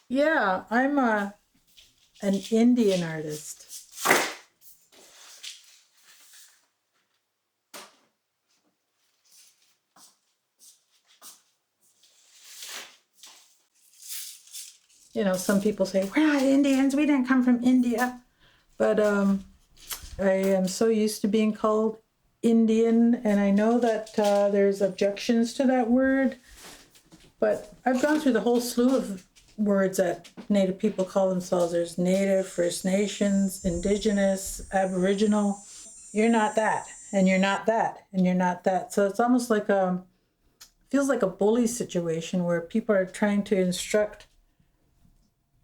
Yeah, I'm an Indian artist. You know, some people say, we're not Indians, we didn't come from India. But I am so used to being called Indian, and I know that there's objections to that word, but I've gone through the whole slew of words that Native people call themselves. There's Native, First Nations, Indigenous, Aboriginal. You're not that, and you're not that, and you're not that. So it's almost like feels like a bully situation where people are trying to instruct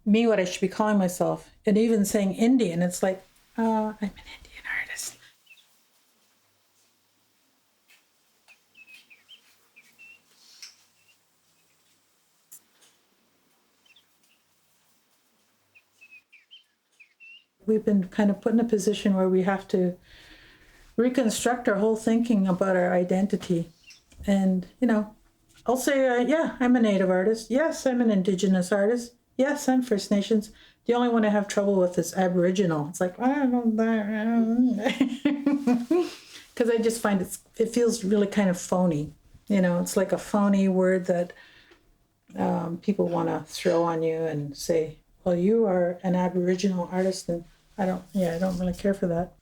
me what I should be calling myself. And even saying Indian, it's like, I'm an Indian artist. We've been kind of put in a position where we have to reconstruct our whole thinking about our identity. And, you know, I'll say, yeah, I'm a Native artist. Yes, I'm an Indigenous artist. Yes, I'm First Nations. The only one I have trouble with is Aboriginal. It's like, I don't know. Because I just find it feels really kind of phony. You know, it's like a phony word that people want to throw on you and say, well, you are an Aboriginal artist. And I don't really care for that.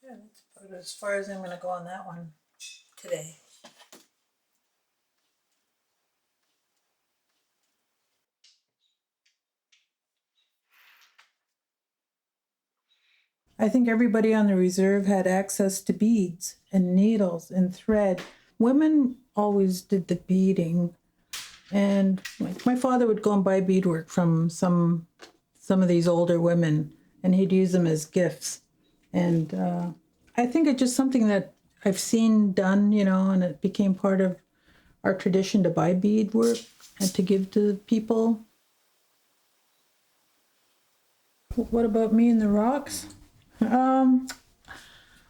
Yeah, that's about as far as I'm going to go on that one today. I think everybody on the reserve had access to beads and needles and thread. Women always did the beading, and like my father would go and buy beadwork from some of these older women, and he'd use them as gifts. And I think it's just something that I've seen done, you know, and it became part of our tradition to buy beadwork and to give to people. What about me and the rocks? Um,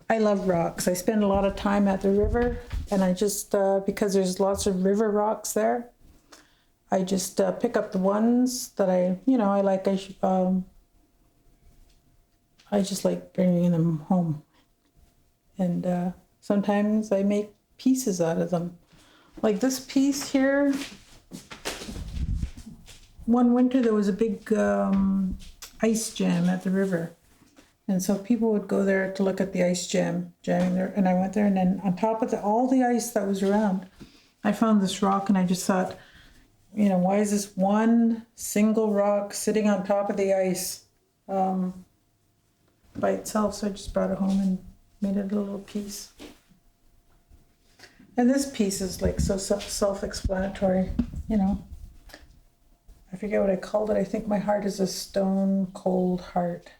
I love rocks. I spend a lot of time at the river, and I just, because there's lots of river rocks there, I just pick up the ones that I like. I just like bringing them home. And sometimes I make pieces out of them. Like this piece here, one winter there was a big ice jam at the river. And so people would go there to look at the ice jamming there. And I went there, and then on top of all the ice that was around, I found this rock, and I just thought, you know, why is this one single rock sitting on top of the ice by itself? So I just brought it home and made it a little piece. And this piece is like so self-explanatory, you know. I forget what I called it. I think my heart is a stone cold heart.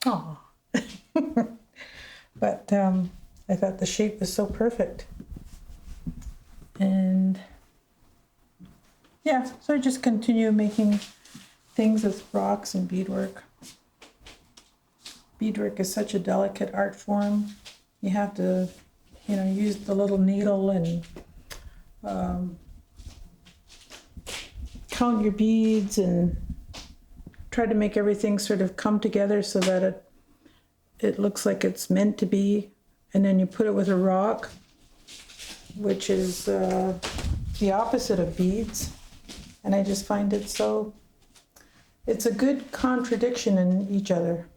Oh, but I thought the shape was so perfect. And yeah, so I just continue making things with rocks and beadwork. Beadwork is such a delicate art form. You have to, you know, use the little needle and count your beads and try to make everything sort of come together so that it looks like it's meant to be. And then you put it with a rock, which is the opposite of beads. And I just find it's a good contradiction in each other,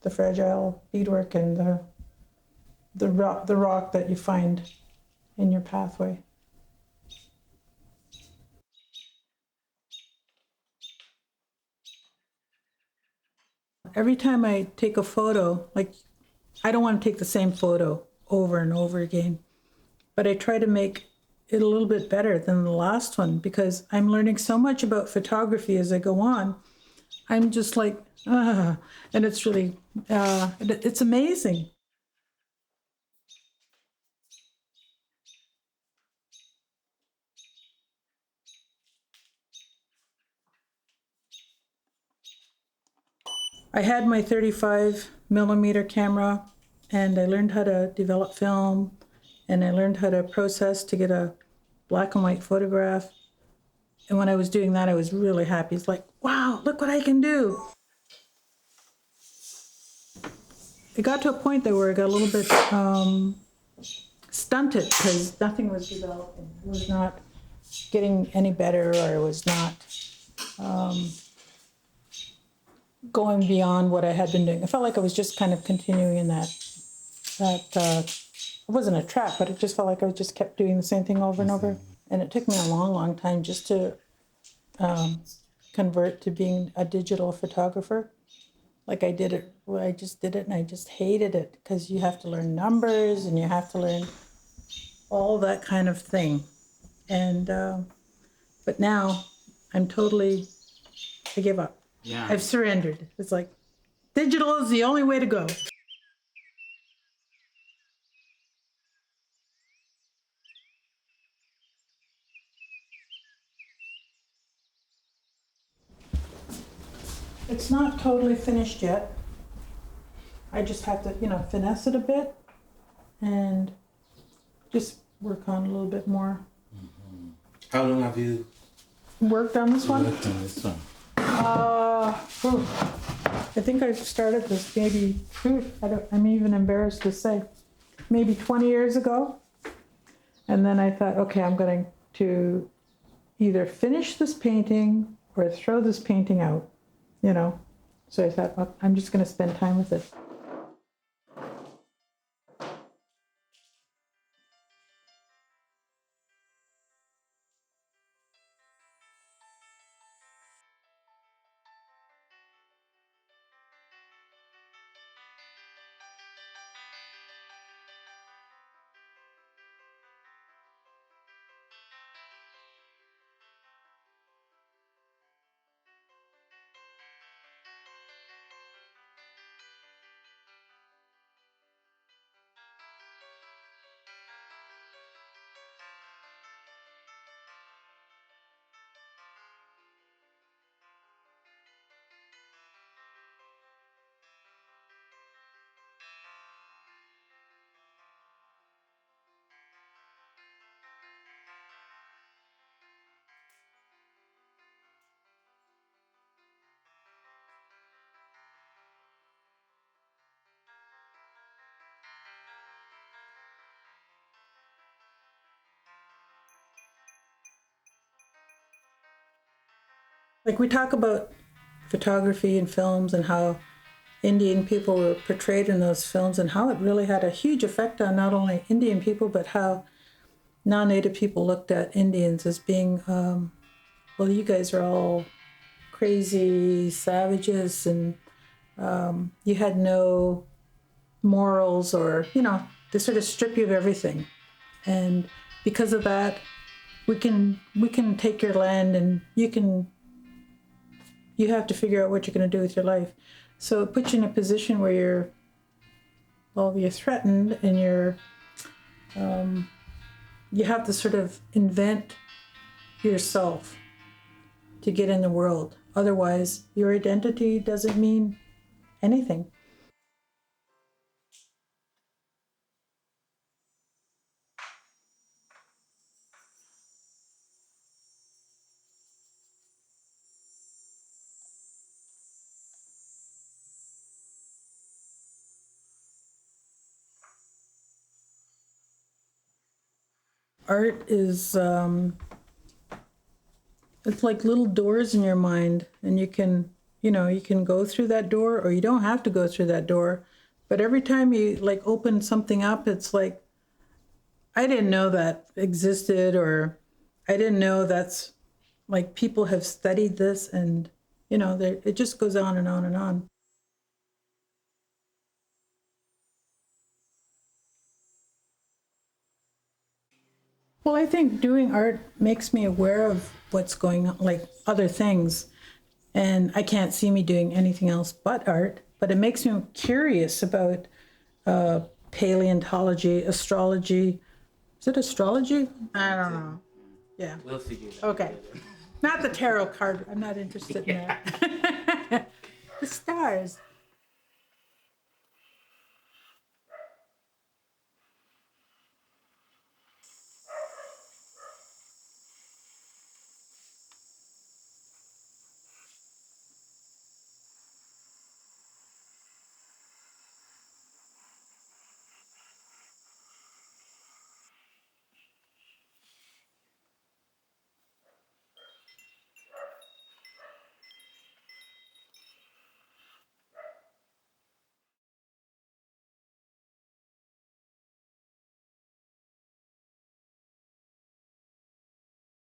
the fragile beadwork and the rock that you find in your pathway. Every time I take a photo, like I don't want to take the same photo over and over again, but I try to make it a little bit better than the last one because I'm learning so much about photography as I go on. I'm just like, and it's really, it's amazing. I had my 35 millimeter camera, and I learned how to develop film, and I learned how to process to get a black and white photograph. And when I was doing that, I was really happy. It's like, wow, look what I can do. It got to a point though where I got a little bit stunted because nothing was developing. It was not getting any better, or it was not going beyond what I had been doing. I felt like I was just kind of continuing in that it wasn't a trap, but it just felt like I just kept doing the same thing over and over. And it took me a long, long time just to convert to being a digital photographer. Like I did it, I just did it, and I just hated it because you have to learn numbers and you have to learn all that kind of thing. And but now I give up. Yeah. I've surrendered. It's like digital is the only way to go. It's not totally finished yet. I just have to, finesse it a bit and just work on a little bit more. Mm-hmm. How long have you worked on this one? I think I started this maybe, I'm even embarrassed to say, maybe 20 years ago. And then I thought, okay, I'm going to either finish this painting or throw this painting out. So I thought, well, I'm just going to spend time with it. Like we talk about photography and films and how Indian people were portrayed in those films and how it really had a huge effect on not only Indian people, but how non-Native people looked at Indians as being, well, you guys are all crazy savages and you had no morals, or, they sort of strip you of everything. And because of that, we can take your land and you have to figure out what you're going to do with your life. So it puts you in a position where you're threatened, and you have to sort of invent yourself to get in the world. Otherwise, your identity doesn't mean anything. Art is, it's like little doors in your mind, and you can go through that door, or you don't have to go through that door. But every time you open something up, it's like, I didn't know that existed, or I didn't know that's people have studied this, and it just goes on and on and on. Well, I think doing art makes me aware of what's going on, like other things. And I can't see me doing anything else but art, but it makes me curious about paleontology, astrology. Is it astrology? I don't know. Yeah. We'll figure it out. Okay. Not the tarot card. I'm not interested in that. The stars.